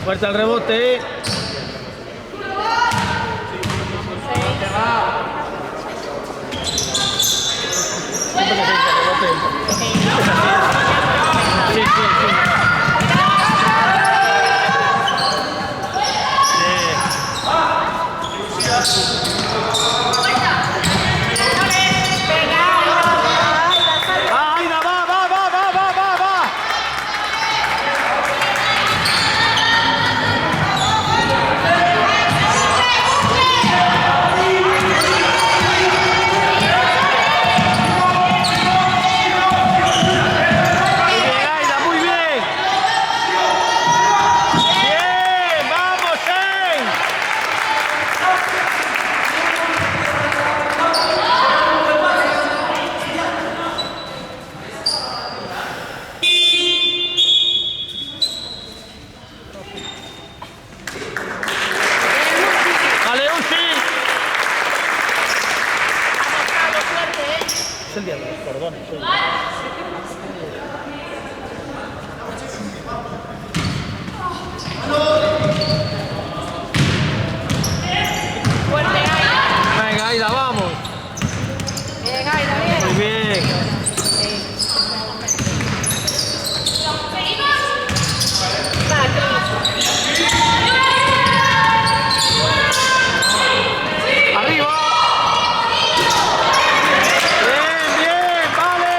Fuerte al rebote. Es el día de los cordones. Venga, Aida, vamos. Bien, Aida, bien. Muy bien. Arriba. Bien, bien, vale.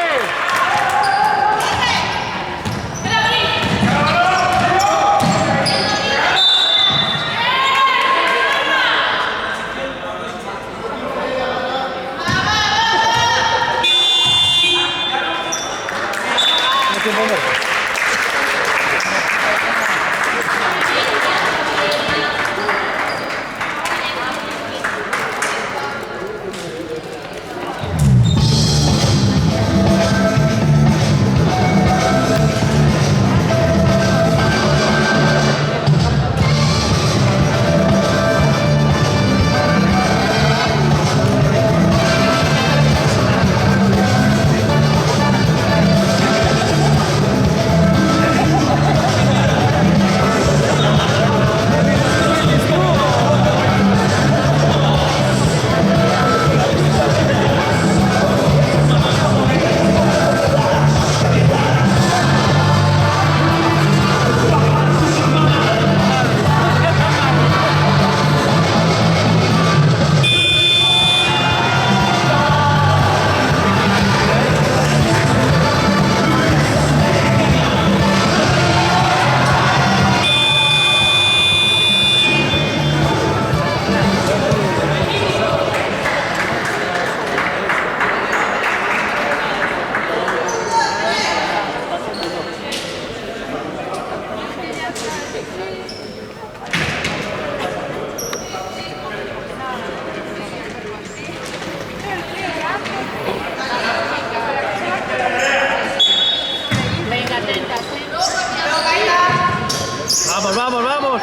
Vamos, vamos, vamos.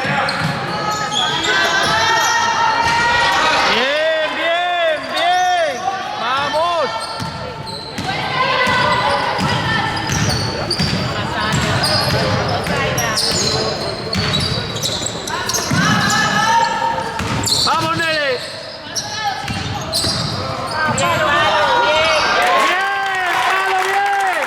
Bien, bien, bien. Vamos. Vamos, Nere. Bien, palo, bien.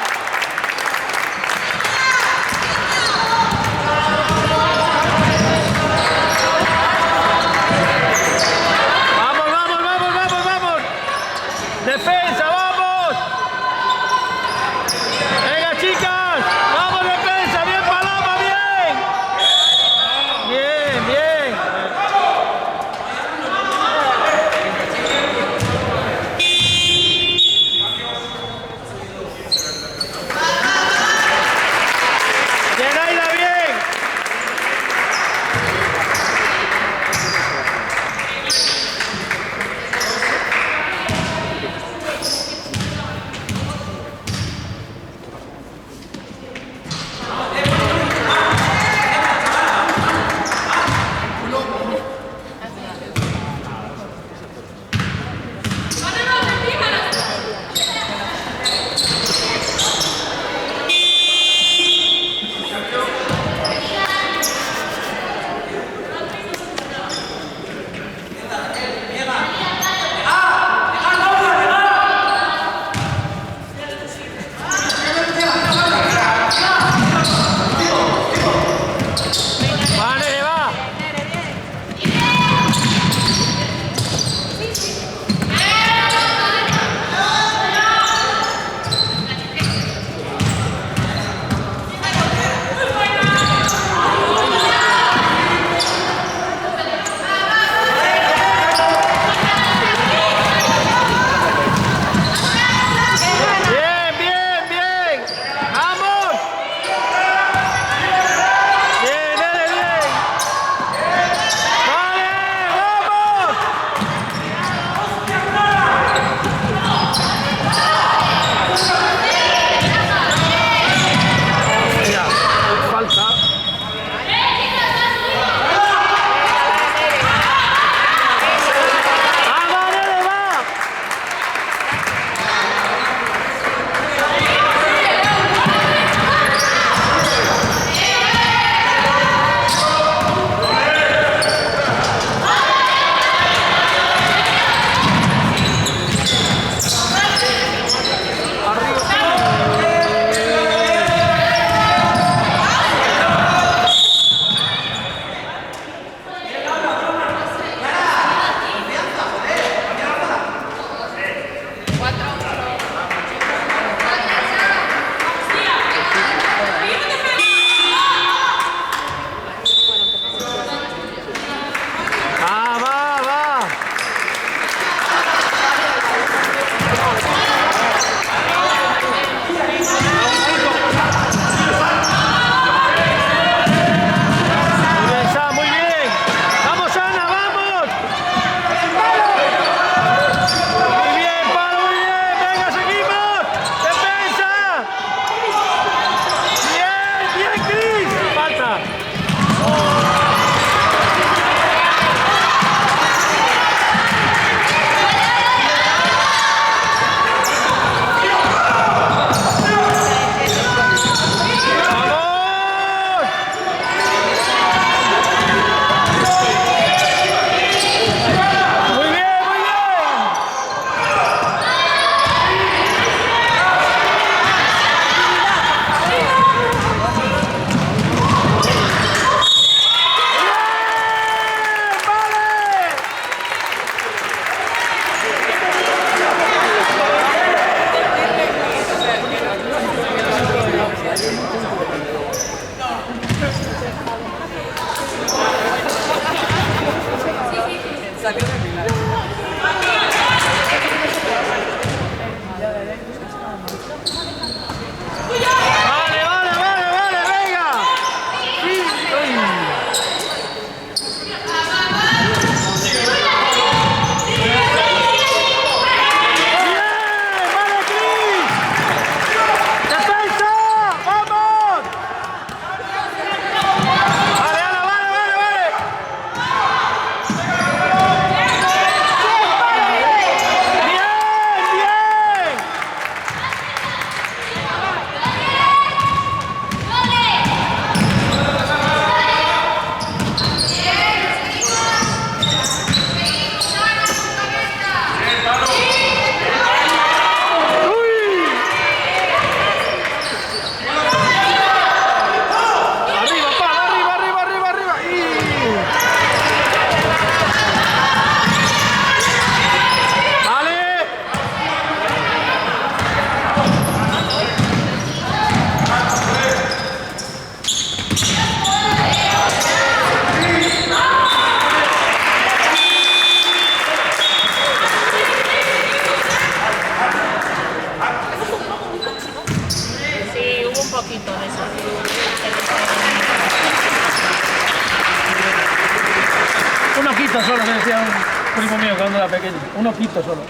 Un ojito solo, me decía un primo mío cuando era pequeño. Un ojito solo.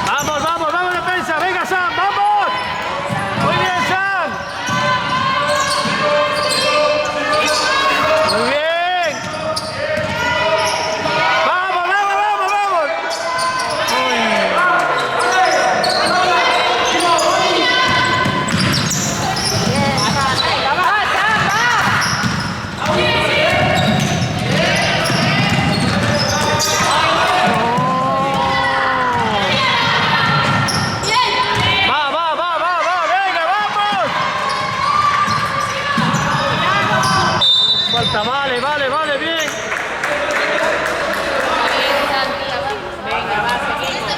Vamos, vamos, vamos, defensa. Venga, Sam, vamos. Muy bien, Sam. Muy bien. Vamos, vamos, vamos, vamos. Venga, va, Sam, va. Va, va, va, va, va. Venga, vamos. Falta, vale, vale, vale, bien. Venga, va, seguimos.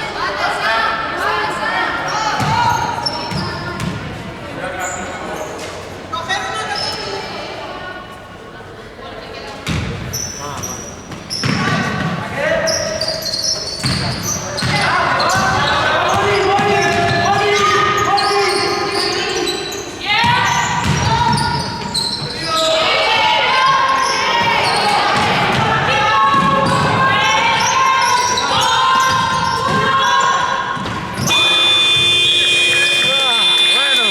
Bueno.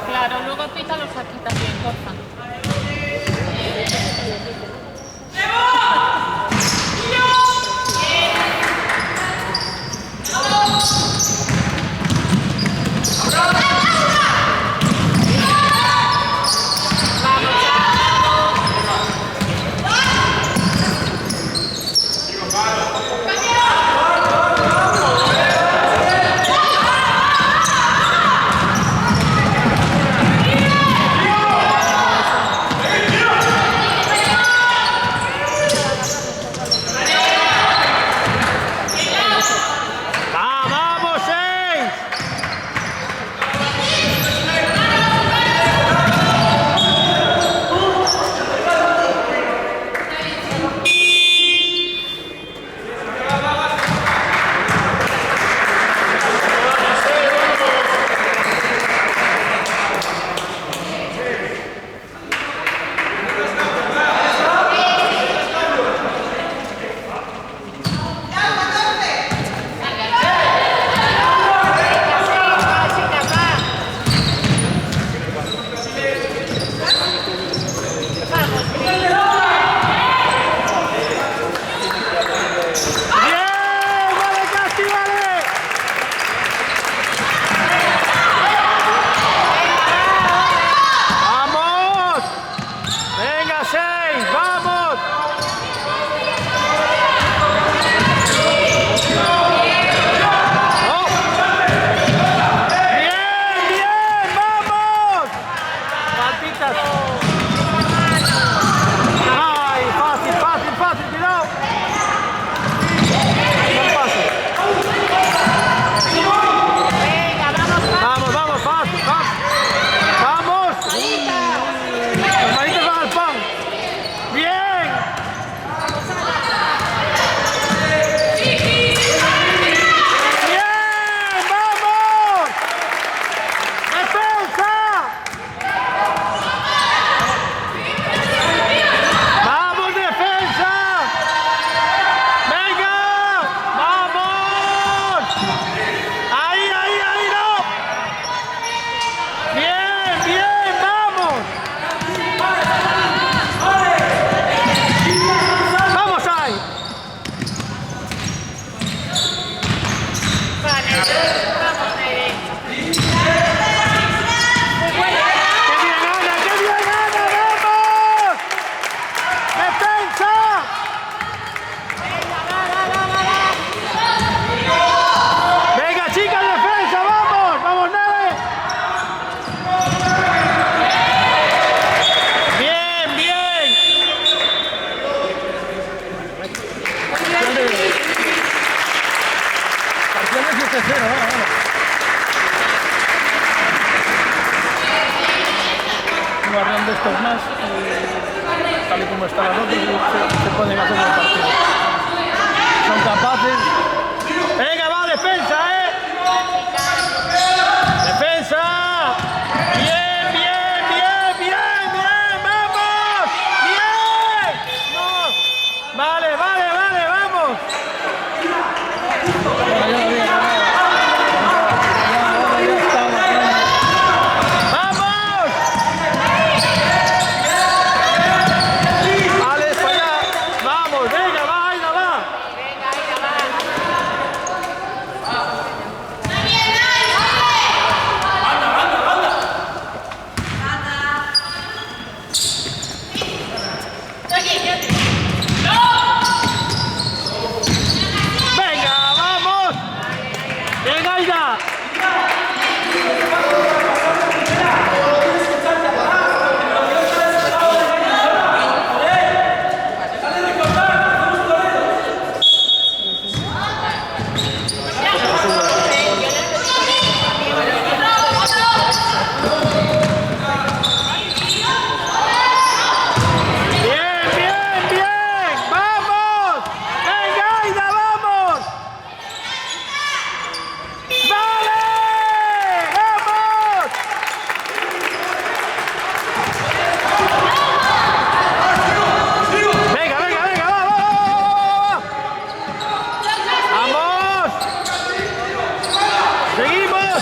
Claro, luego pita los aquí también, porfa. pitas. Ay, fácil, fácil, fácil, cuidado. Buen pase. Venga, vamos, Vamos, vamos, fácil, fácil. Vamos. Las manitas van al pan. Bien. Bien, vamos. Defensa. Vamos, defensa. Venga. Vamos. Ahí, ahí, ahí, no. Bien, bien, vamos. Vamos ahí. vale, vamos, Nere. ¡Qué bien, Ana! ¡Qué bien, Ana! ¡Vamos! ¡Defensa! ¡Venga, chicas, defensa! ¡Vamos! ¡Vamos, Nere! ¡Bien, bien! Parcial de 7-0, vamos. Un barrión de estos más, tal y como están los otros, se pueden hacer un partido. Son capaces. ¡Venga, va, defensa, ¡Defensa! ¡Bien, bien, bien, bien, bien! ¡Vamos! ¡Bien! ¡Vamos! Vale, vale, vale, vamos. Ya está. ¡Vamos! Alex, para allá. Vamos, venga, va, Aida, va. Venga, Aida, va. Venga, vamos. Venga, Aida. Bien, bien, bien. Vamos. Venga, Aida, vamos. ¡Dale! ¡Vamos! Venga, venga, venga, va, va, va, va, va. ¡Vamos! ¡Seguimos!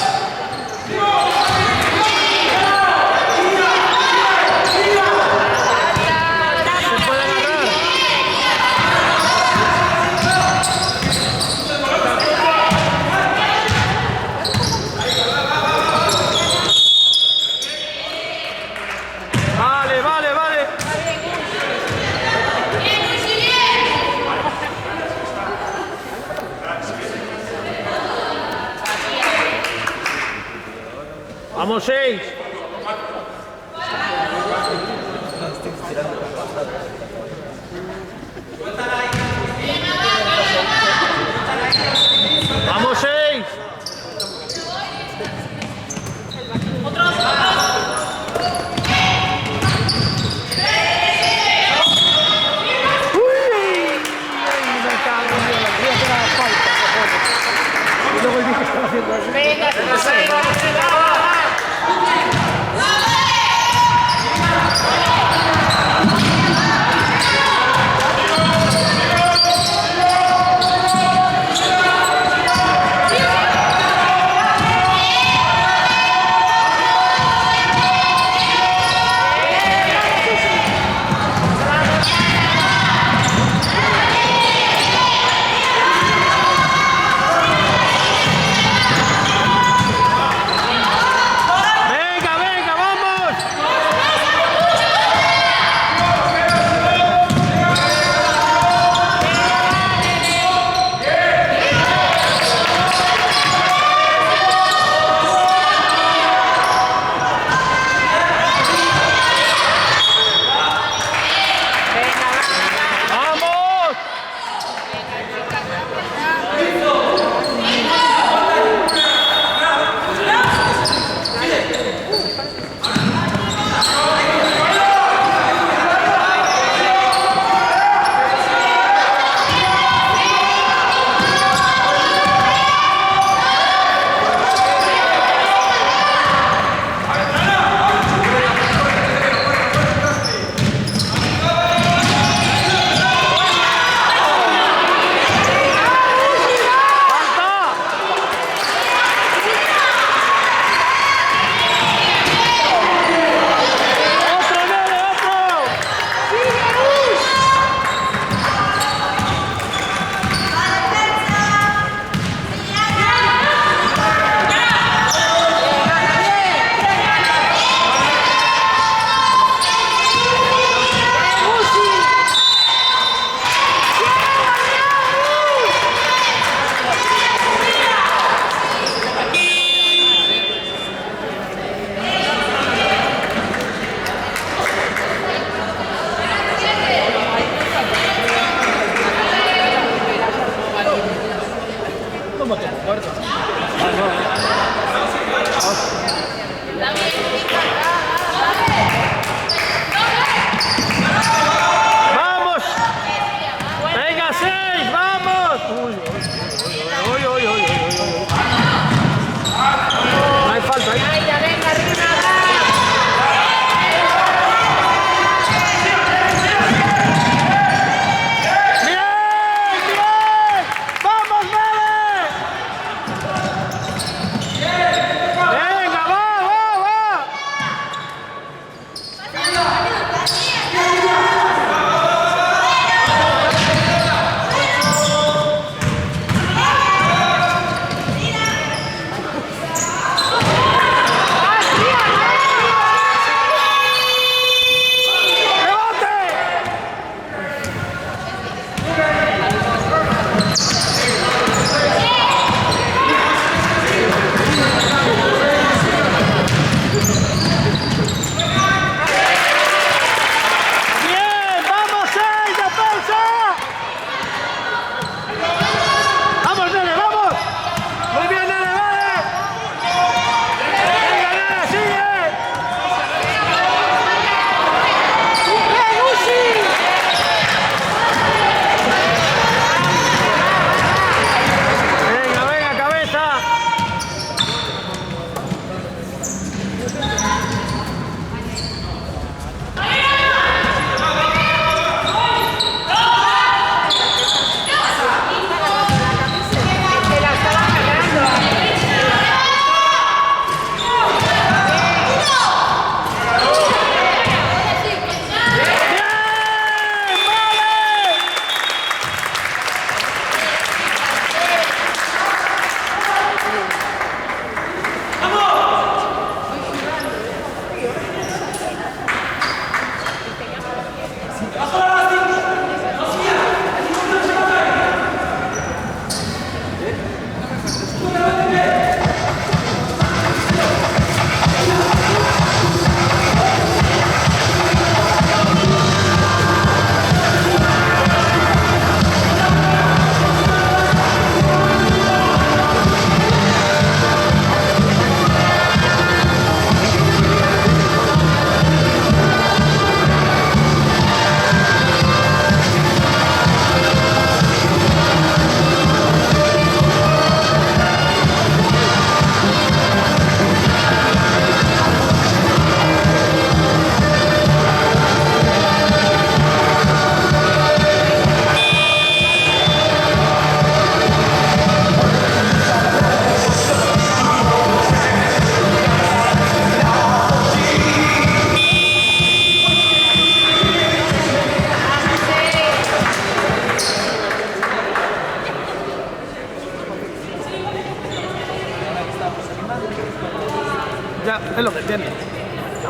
Se puede agarrar. Vale, vale, vale. Vamos, 6. Vamos, 6. Y luego el que estaba haciendo así. Venga, venga, venga.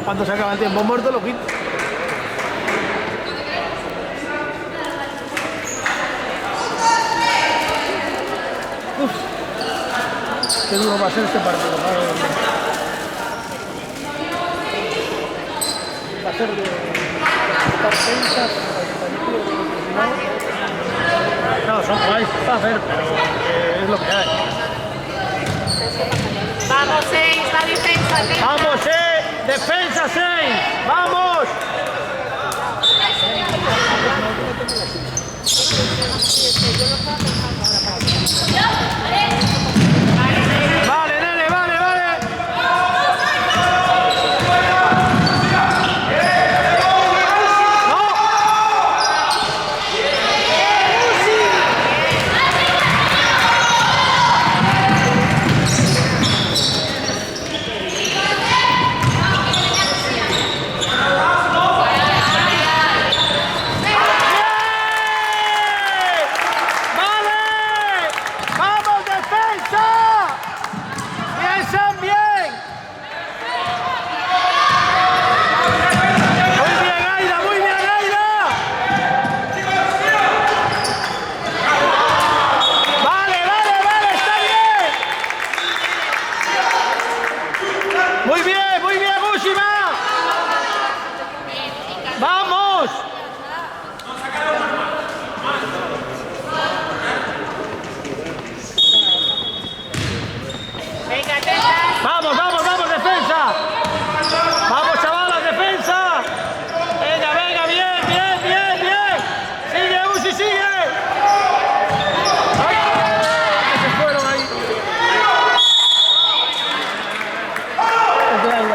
cuando se acaba el tiempo muerto lo quito. Qué duro va a ser este partido. Va a ser de estar tensas, no, son guays para hacer, pero es lo que hay. Vamos, 6, la defensa. ¡Vamos, ¡Defensa 6! ¡Vamos! Vale, nene, vale, vale. Muy bien, Ushima. ¡Vamos! Venga, Teta. ¡Vamos, vamos, vamos, defensa! ¡Vamos, chavalas, defensa! Venga, venga, bien, bien, bien, bien. Sigue, Ushi, sigue. ¡Ay! Que se fueron ahí. Es de ahí,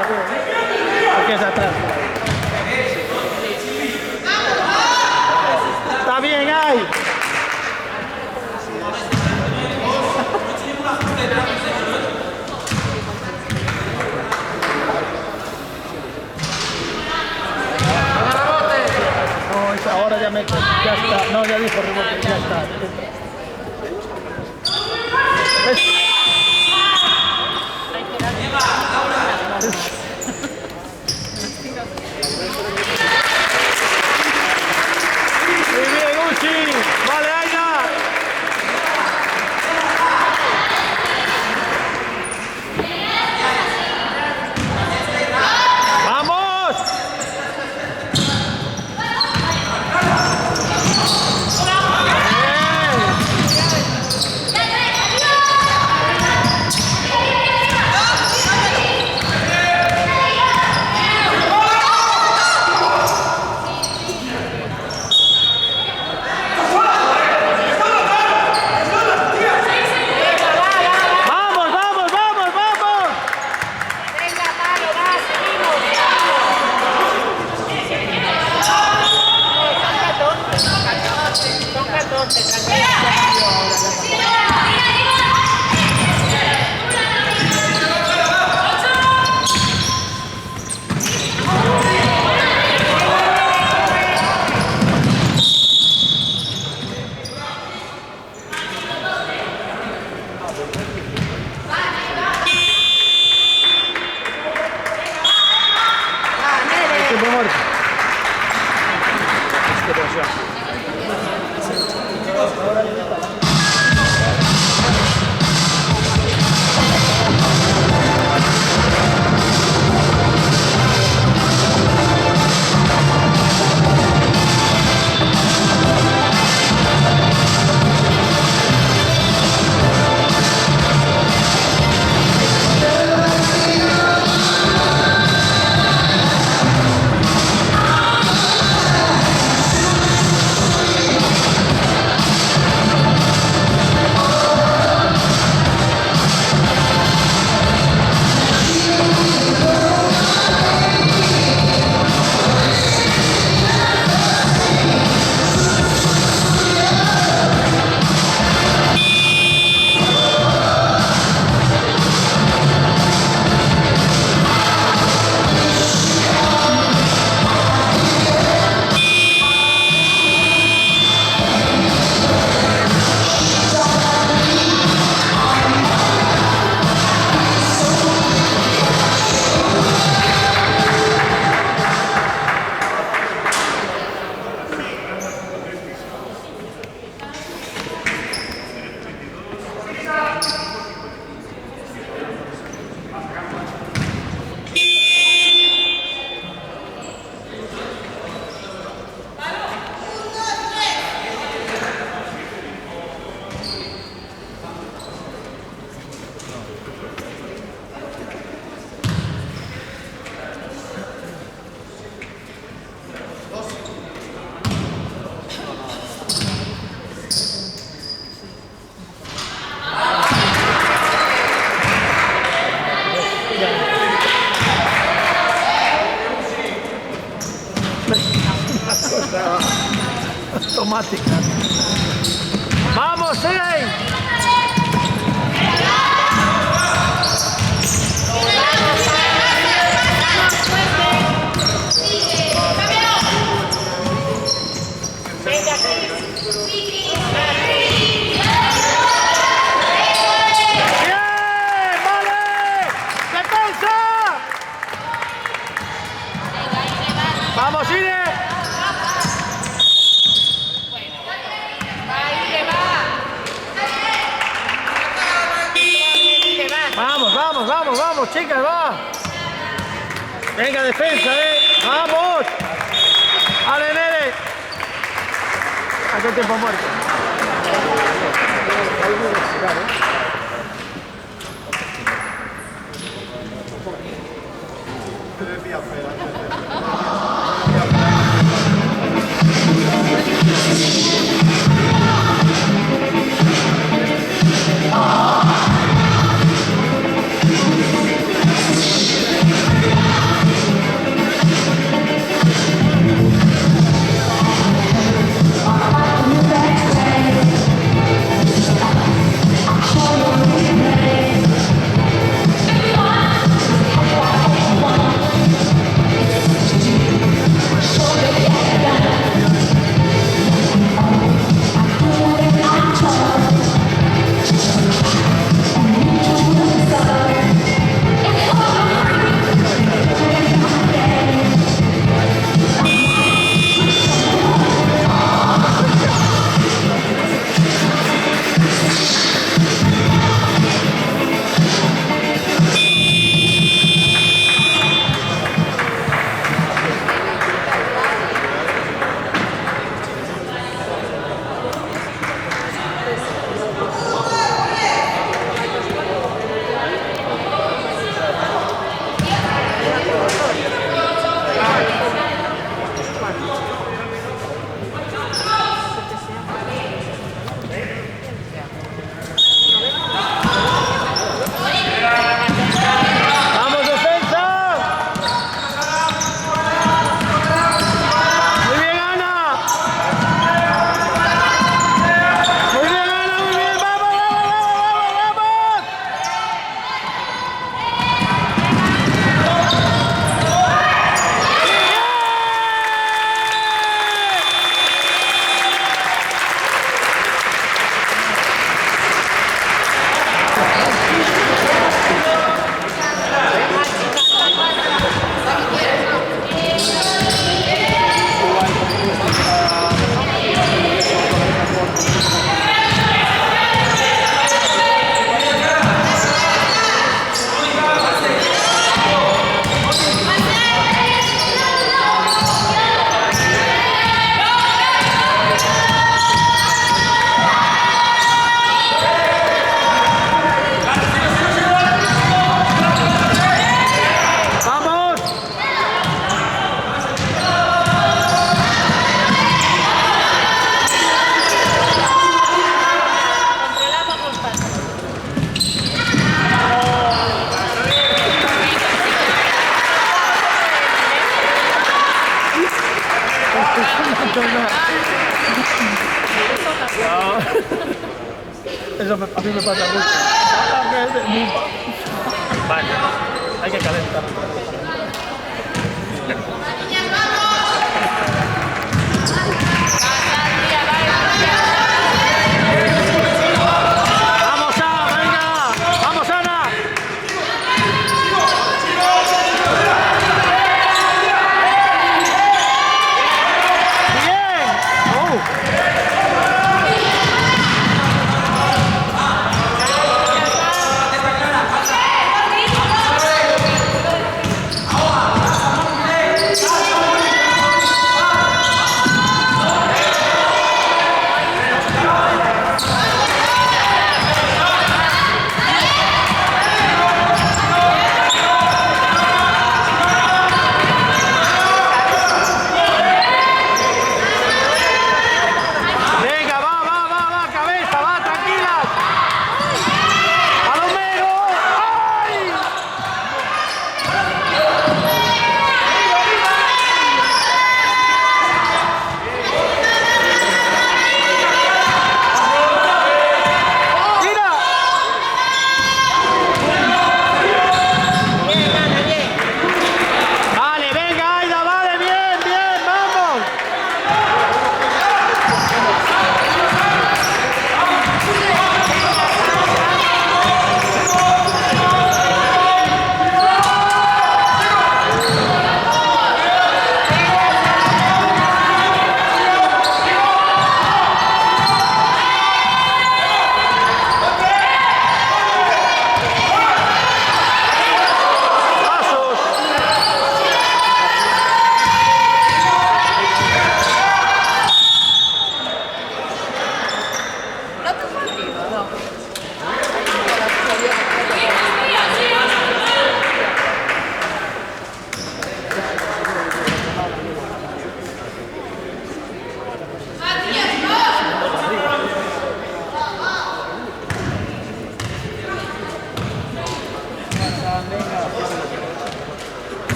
porque es atrás. Está bien ahí. No, ahora ya está. No, ya dijo rebote, ya está. Muy bien, Uchi. Vale, Aina. ¡Vamos! ¡Vamos, vamos, vamos, vamos! Venga, Palo, va, seguimos. Son 14, tranquilo. Tiempo muerto. Qué presión. automática. Vamos, siguen. ¡Vamos, Ine! Vamos, vamos, vamos, vamos, chicas, va. Venga, defensa, vamos. Ale, nene. Hace tiempo muerto. Eso a mí me pasa mucho. Vale, hay que calentar.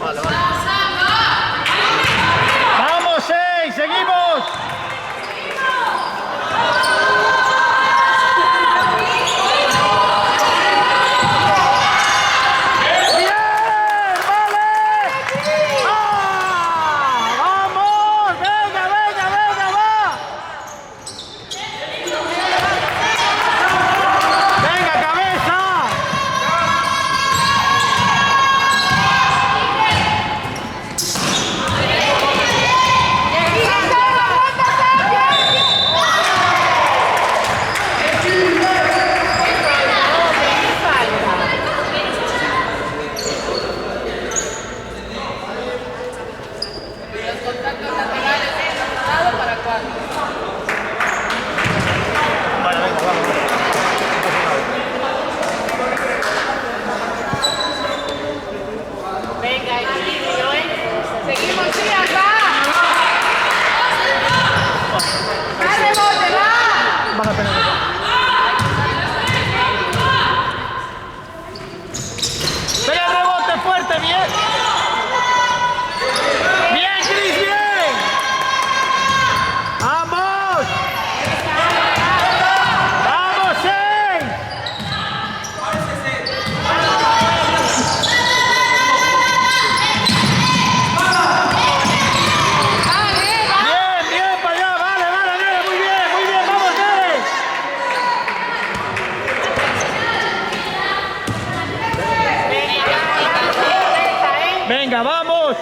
Vale, vale. ¡Vamos, 6! ¡Seguimos! Venga, vamos.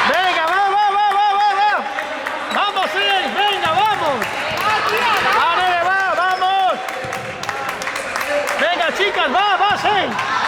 Venga, vamos, vamos. Vamos, sí, venga, vamos. Vale, vamos. Venga, chicas, va, sí.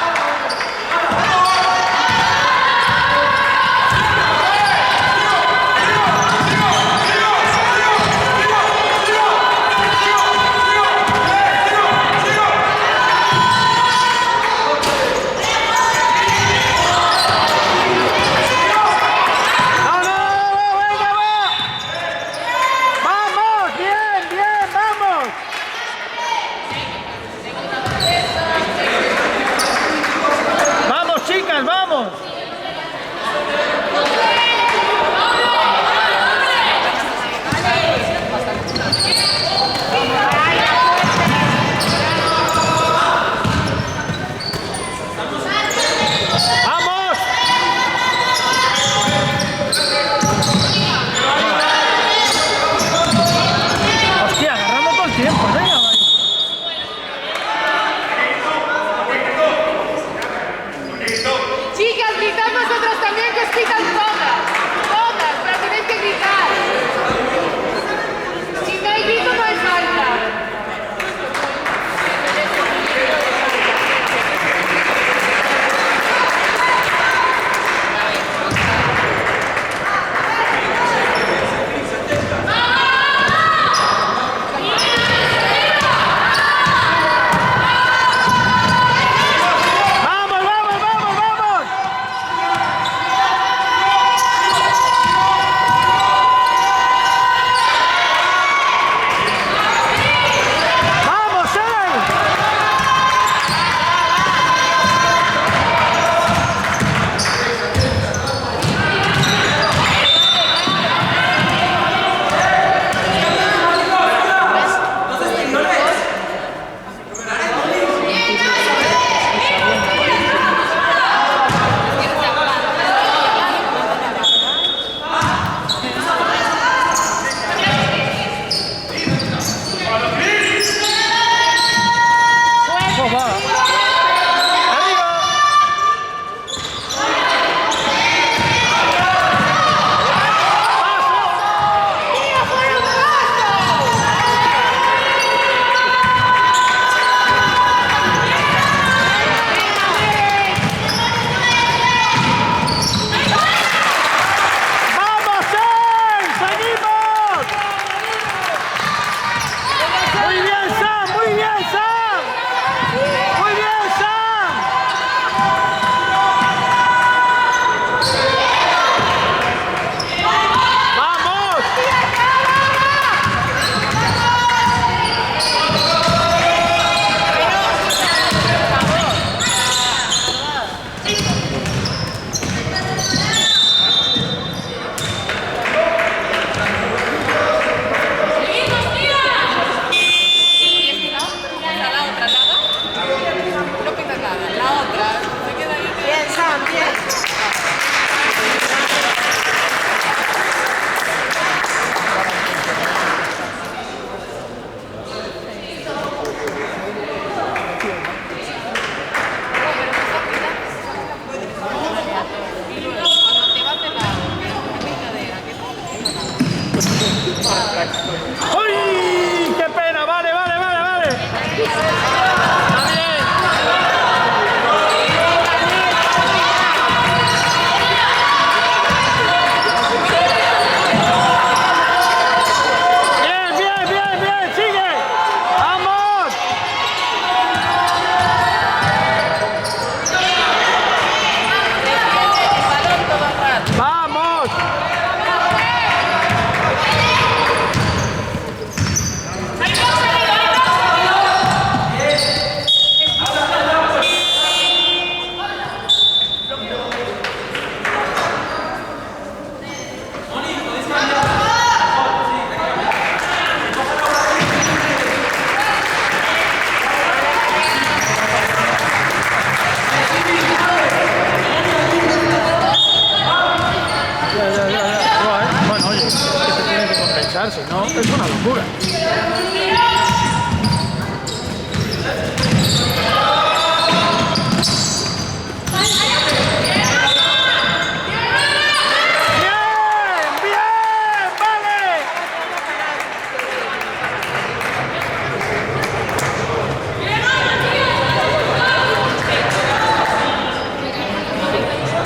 no, es una locura.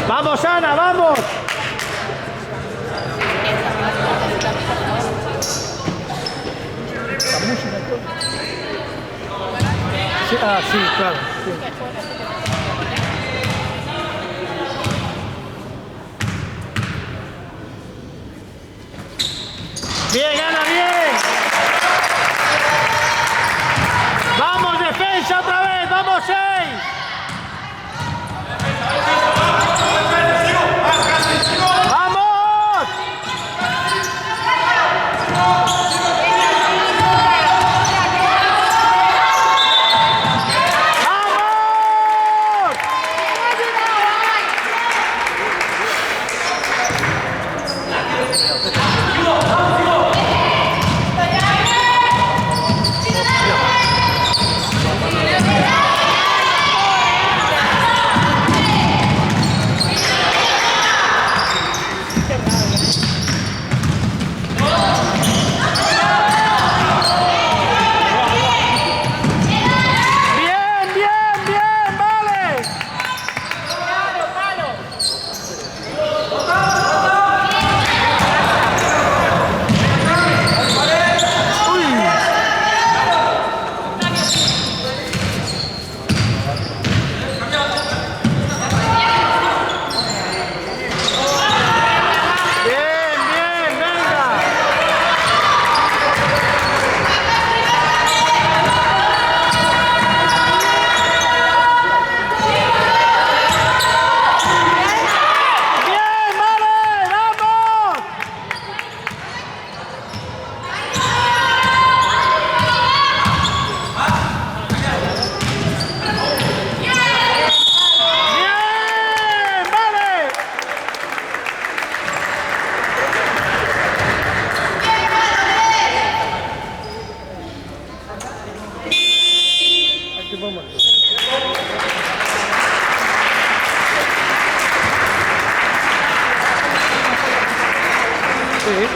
¡Vamos, Ana, vamos! La música, todo. Sí, sí, claro. Sí. Bien, Ana, bien. Vamos, defensa otra vez, vamos, 6. ¡Vamos! Bien, bien, bien, vale. Bien, bien, venga. Bien, vale, vamos. Bien, vale. Aquí vamos. Sí.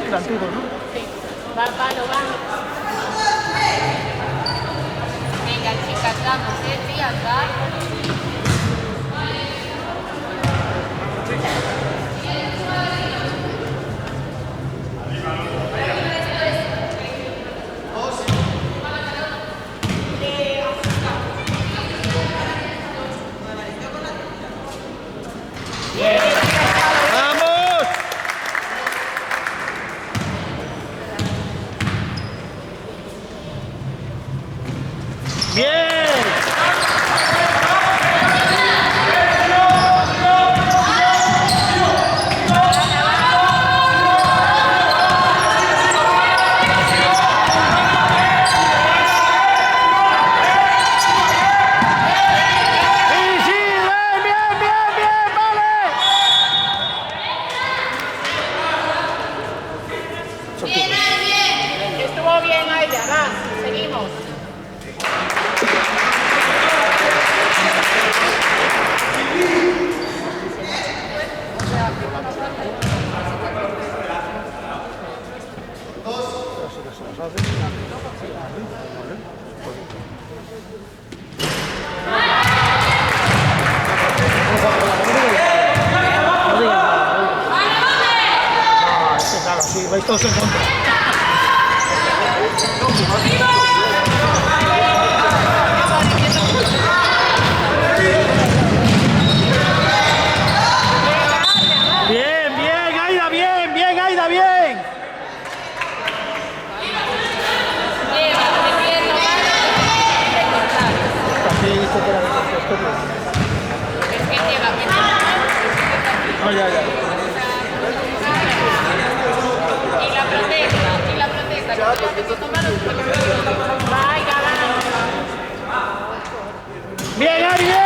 El antiguo, ¿no? Va, palo, va. Venga, chicas, vamos, tías, va. ¡Vamos! ¡Bien! Sí, sí, bien, bien, bien, bien, vale. Estamos todos en contra. Bien, bien, Aida, bien, bien, Aida, bien. No, ya. Y la protesta. Vaya, Bien, Ari, bien.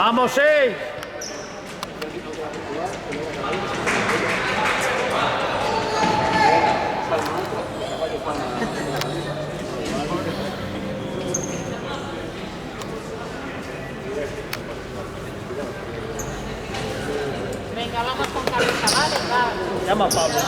Vamos, 6. Venga, vamos con Carlos Chavales, va. Llama a Pablo.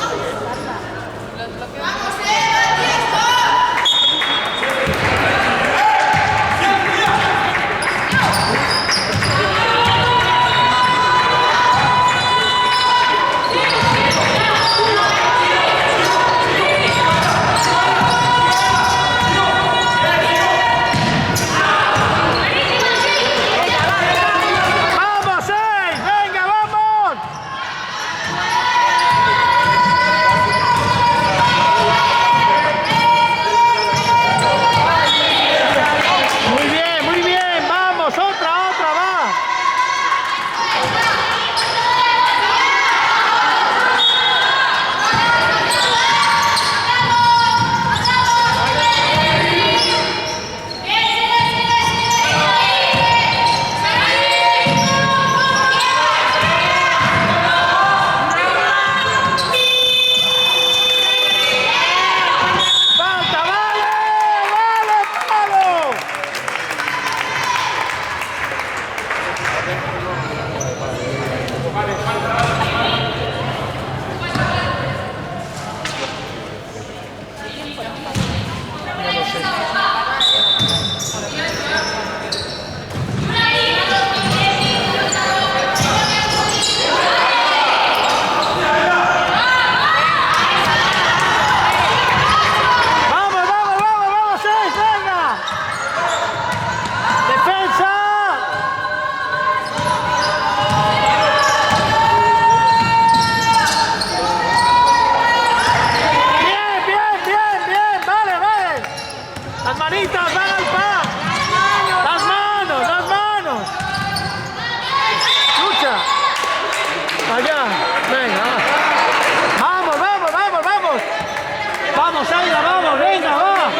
Vamos, vamos, vamos, vamos, seis, venga. Defensa. Bien, bien, bien, bien, vale, vale. Las manitas van al par. Las manos, las manos. Lucha. Allá, venga, va. Vamos, vamos, vamos, vamos. Vamos, Aida, vamos, venga, va.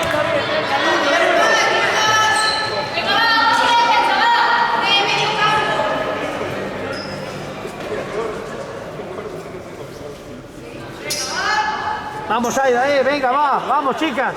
Vamos, Aida, venga, va, vamos, chicas.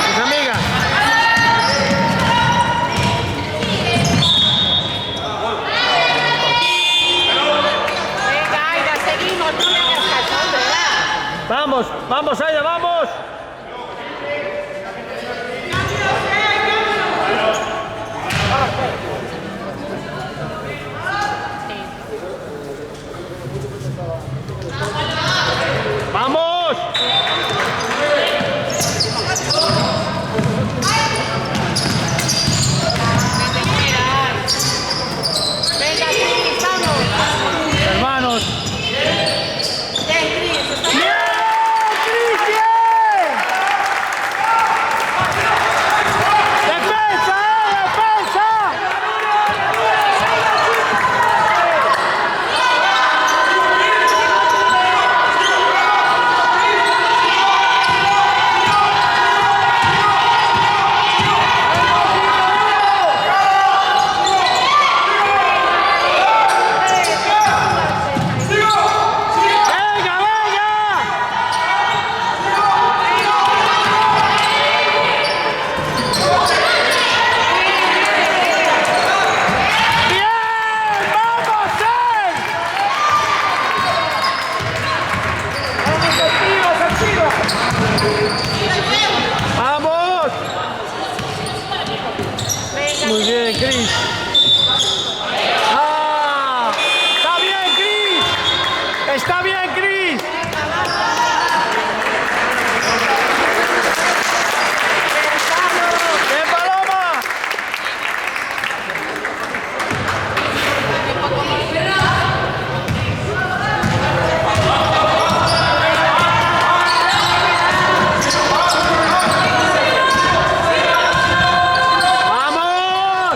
Mis amigas. Venga, Aida, seguimos, no me hagas caso, hombre, va. Vamos, vamos, Aida, vamos. Vamos. Venga, Cris, vamos. Hermanos. Bien, Cris, está ¡Bien, Cristian! ¡Defensa, defensa! ¡Venga, venga! ¡Bien! ¡Vamos, seis! ¡Vamos! Muy bien, Cris. ¡Ah! ¡Está bien, Cris! ¡Está bien, Cris! ¡Bien, Paloma! ¡Vamos!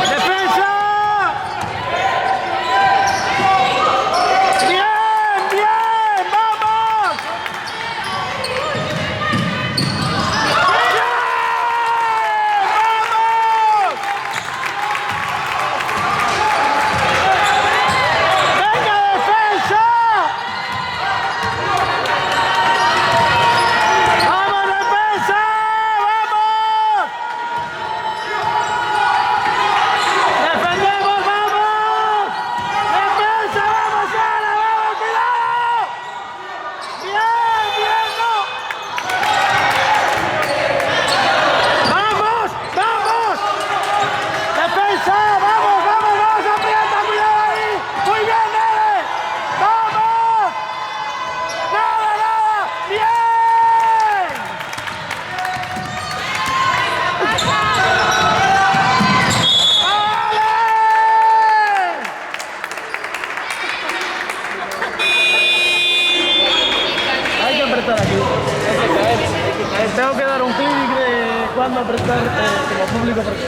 ¡Defensa! ¡Bien, bien! ¡Vamos! ¡Vamos! ¡Venga, defensa! ¡Vamos, defensa! ¡Vamos! ¡Defendemos, vamos! ¡Defensa, vamos, Sara! ¡Vamos, cuidado! ¡Bien, bien, no! ¡Vamos, vamos! ¡Defensa! ¡Vamos, vamos, vamos! ¡Aprieta, cuidado ahí! ¡Muy bien, Nere! ¡Vamos! ¡Nada, nada! ¡Bien! ¡Vale! Hay que apretar aquí. Tengo que dar un clic de cuándo apretar como público porque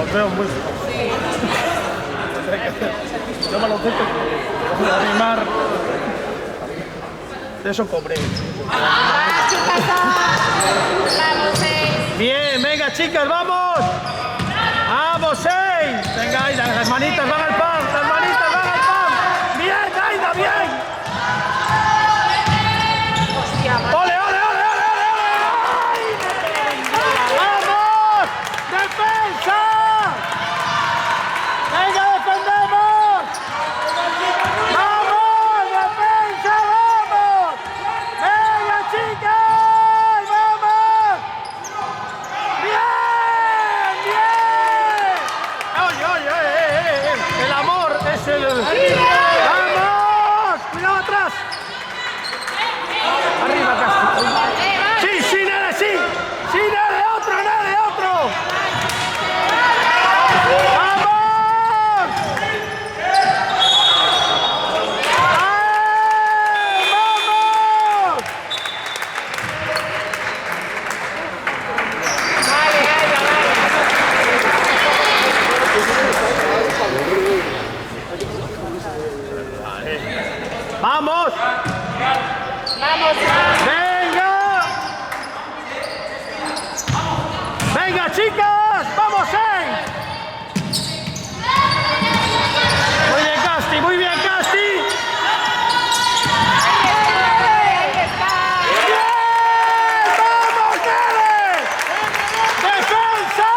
os veo muy... Tendré que hacer. Yo baloncesto, animar. De eso cobré. Bien, venga chicas, vamos. Vamos, 6. Venga, Aida, las manitas van al pan, las manitas van al pan. Bien, Aida, bien. ¡Ole, ole, ole, ole, ole! ¡Vamos! ¡Defensa! ¡Venga, defendemos! ¡Vamos, defensa, vamos! ¡Venga, chicas! ¡Vamos! ¡Bien, bien! ¡Oye, oye, el amor es el... ¡Vamos! ¡Cuidado atrás! Arriba, Casti. Sí, sí, Nere, sí. Sí, Nere, otro, Nere, otro. ¡Vamos! ¡Vamos! ¡Vamos! ¡Venga! ¡Venga, chicas! ¡Vamos, 6! Muy bien, Casti, muy bien, Casti. ¡Bien! ¡Vamos, Nere! ¡Defensa!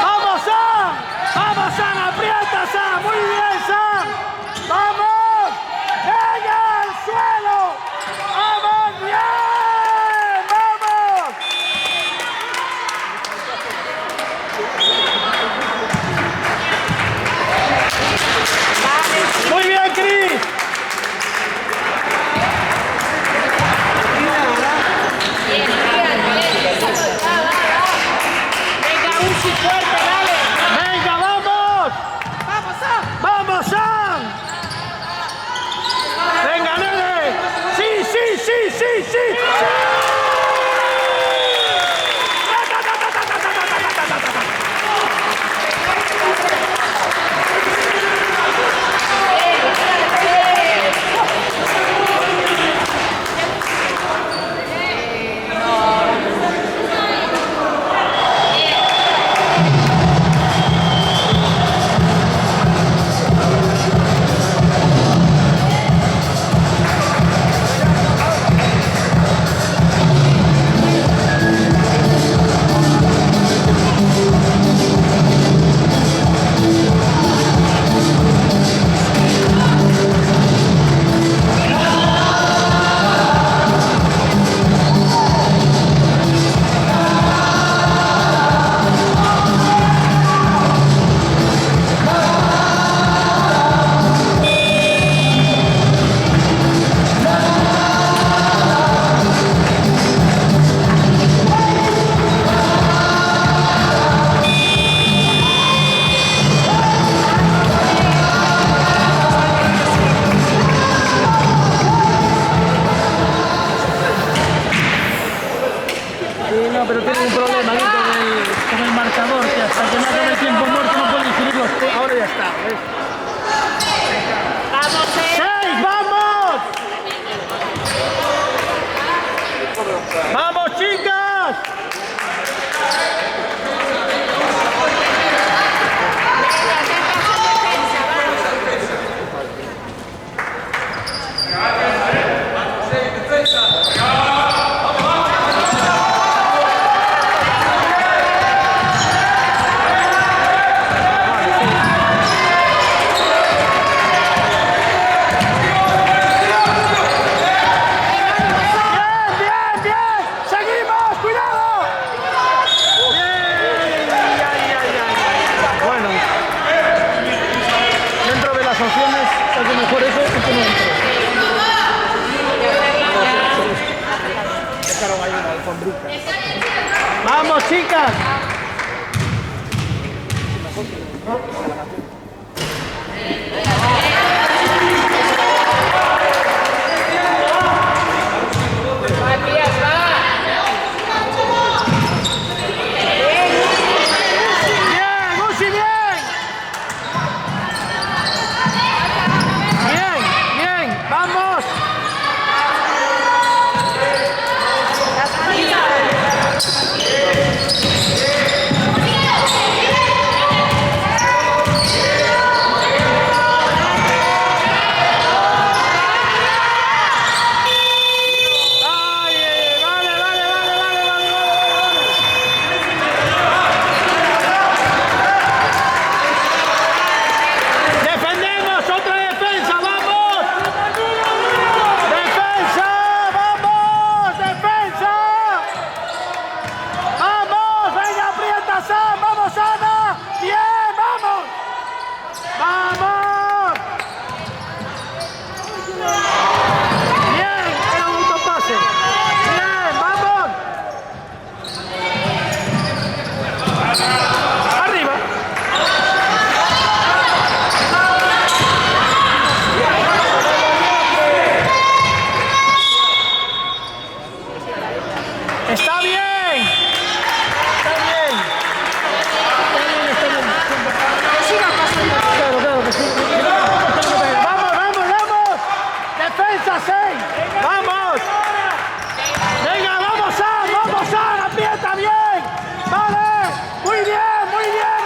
¡Vamos, Sam! ¡Vamos, Sam! ¡Aprieta, Sam! ¡Muy bien, Sam! ¡Vamos! ¡Venga al suelo! ¡Vamos bien! ¡Vamos! ¡Muy bien, Cris! ¡Venga, vamos! ¡Vamos, Sam! ¡Venga, Nere! ¡Sí, sí, sí, sí, sí! No, pero tiene un problema ahí con el marcador, que hasta que no acabe el tiempo muerto no puede inscribir los puntos. Ahora ya está, ¿ves? ¡Vamos, 6, vamos! ¡Vamos, chicas! ¡Vamos, chicas! ¡Bien, Uzi, bien! ¡Bien, bien! ¡Vamos! Está bien. Está bien. Claro que sí. Vamos, vamos, vamos. Defensa 6. Vamos. Venga, vamos, aprieta bien. Vale. Muy bien,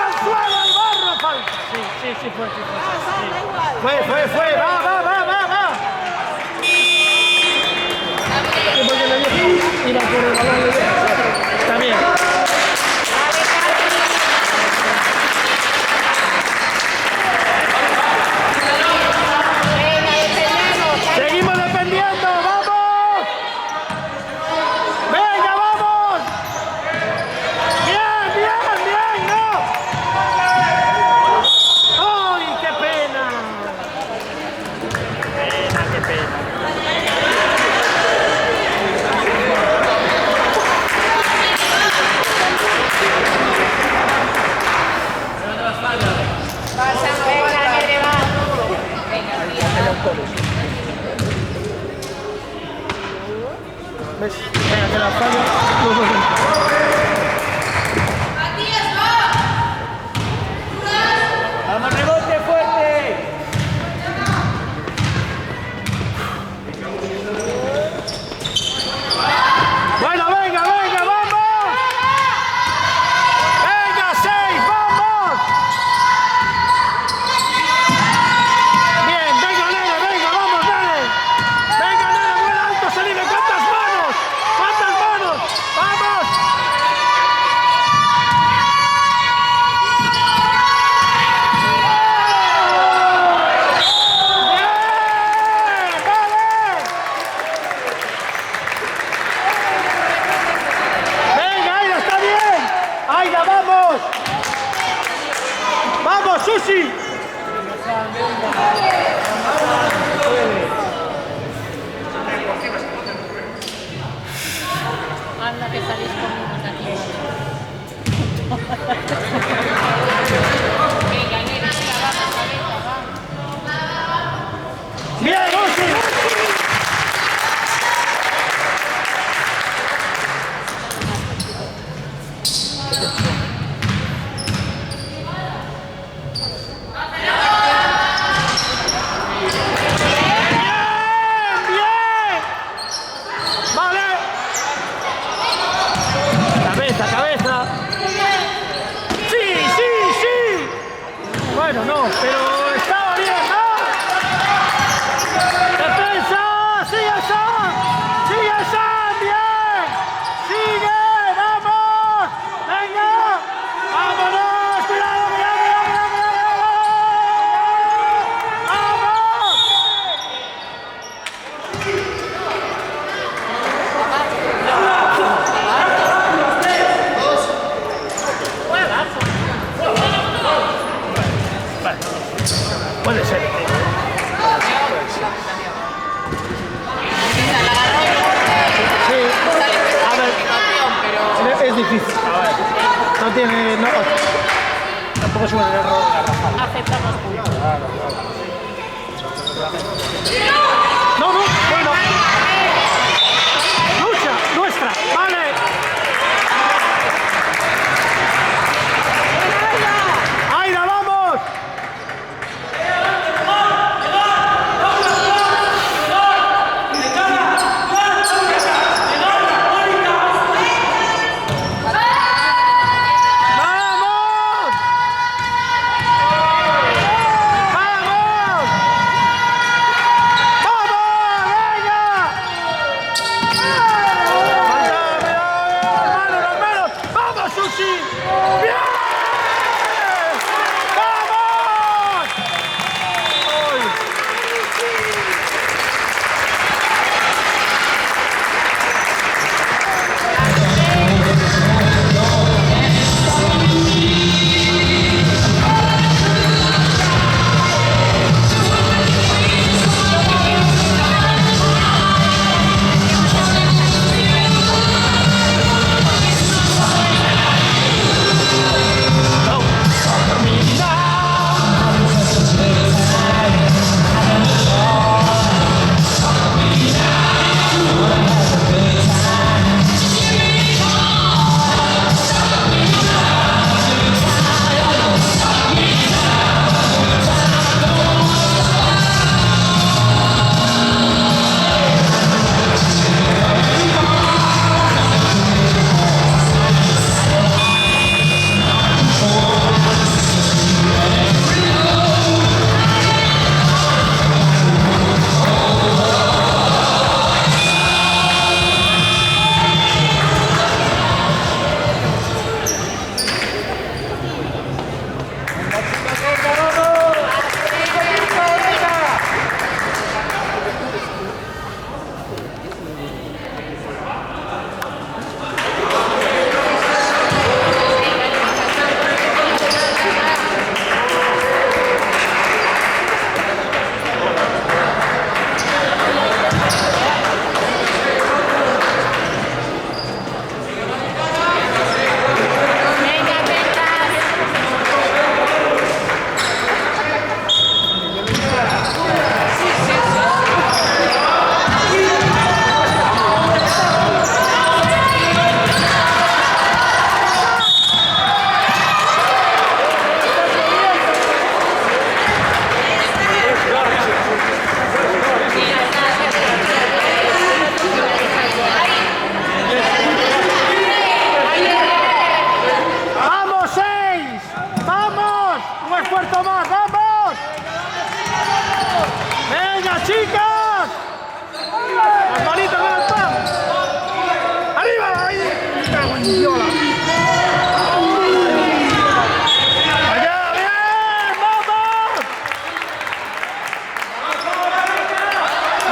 al suelo, al barro. Falta. Sí, fue. Fue. Va. Porque le dije ir a por el balón. Está bien. Seguimos defendiendo, vamos. Venga, vamos. Bien, no. ¡Ay, qué pena! Qué pena. ¿Ves? Venga, que la falla. ¡Vamos, rebote fuerte! Bueno, venga, vamos. Venga, 6, vamos. Bien, venga, nene, vamos, dale. Venga, nene, muy alto, Salive. ¿Cuántas manos? ¡Vamos! ¡Vamos, Susi! Anda, que salís conmigo de aquí. Venga, nena, vamos. ¡Bien, Susi! Cabeza. Sí. Bueno, no, pero estaba bien, ¿no? Defensa, sigue Sam, bien. Sigue, vamos. Venga, vámonos, cuidado. Vamos. Puede ser. Sí. A ver, es difícil. No tiene. Tampoco es un error. Aceptamos puntos. No, bueno. Lucha nuestra, vale. Aida, vamos. ¡Vamos! cago en Dios. ¡Allá, bien! ¡Vamos!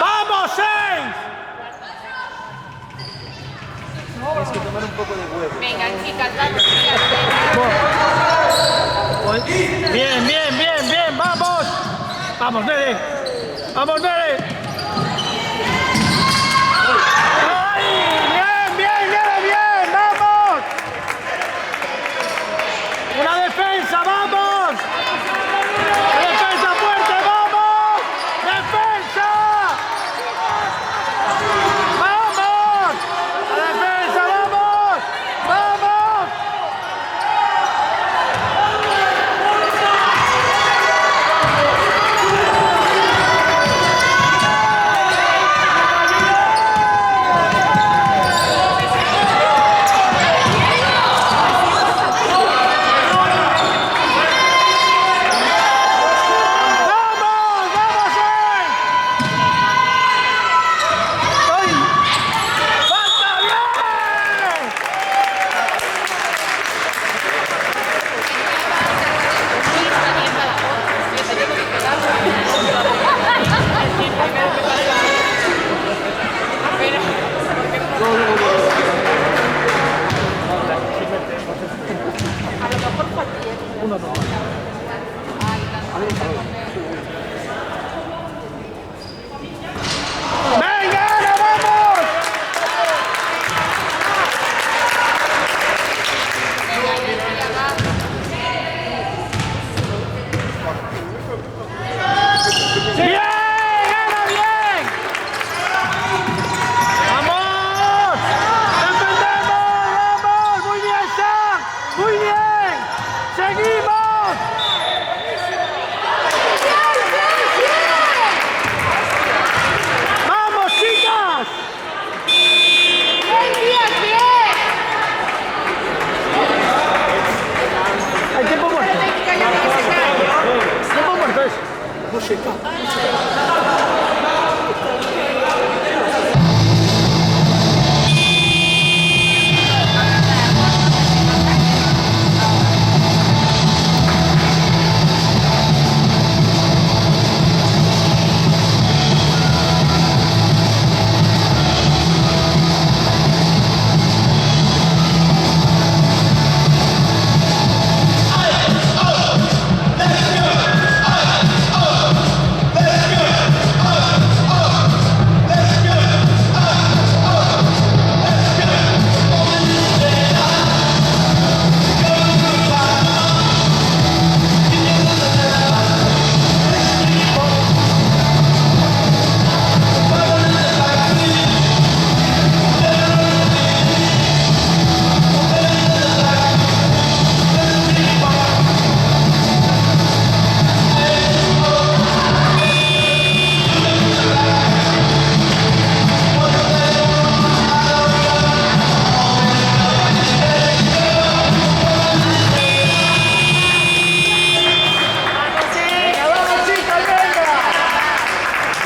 ¡Vamos, 6! Tienes que tomar un poco de huevo. Venga, chicas, vamos, chicas. Bien, bien, bien, bien, vamos. Vamos, Nere. Vamos, Nere. ¡Ay! Bien, bien, Nere, bien, vamos. Una defensa, vamos. Defensa fuerte, vamos. Defensa. Vamos. La defensa, vamos. Vamos. ¡Vamos! ¡Vamos, ¡Ay! ¡Falta bien! ¡Venga, Ana, vamos! ¡Bien! ¡Ana, bien! ¡Vamos! ¡Defendemos! ¡Vamos! ¡Muy bien, Sam! ¡Muy bien! ¡Seguimos! ¡Vamos, chicas! ¡Hay tiempo muerto! ¡Tiempo muerto es! ¡Música!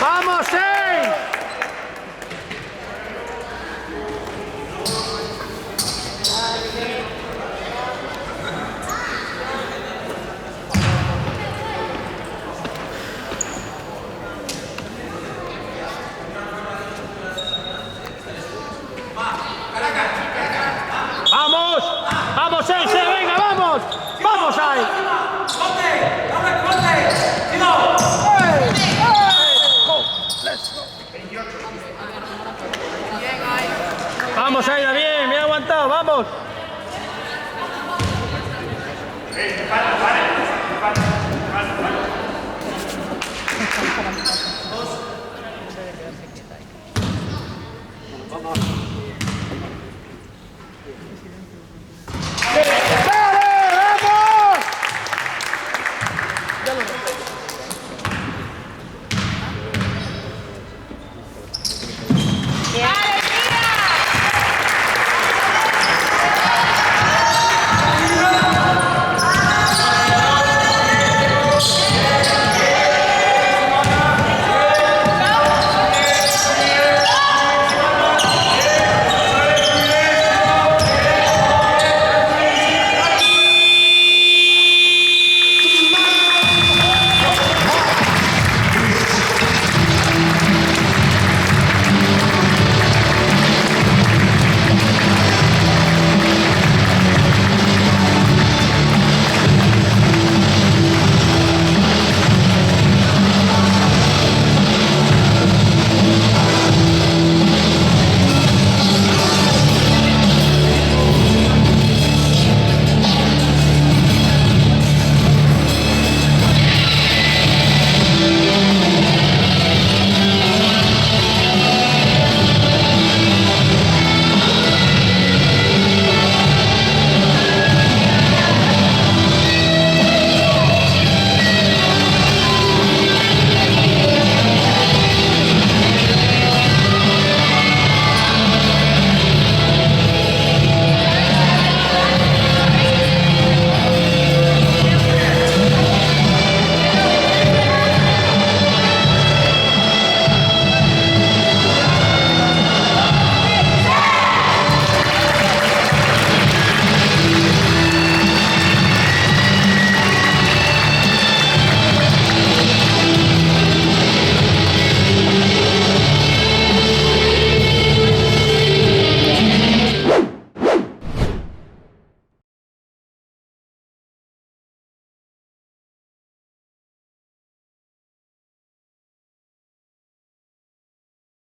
¡Vamos, 6! ¡Vamos! ¡Vamos, 6! ¡Venga, vamos! ¡Vamos ahí! Vamos, Aida, bien, bien aguantado, vamos. Vamos.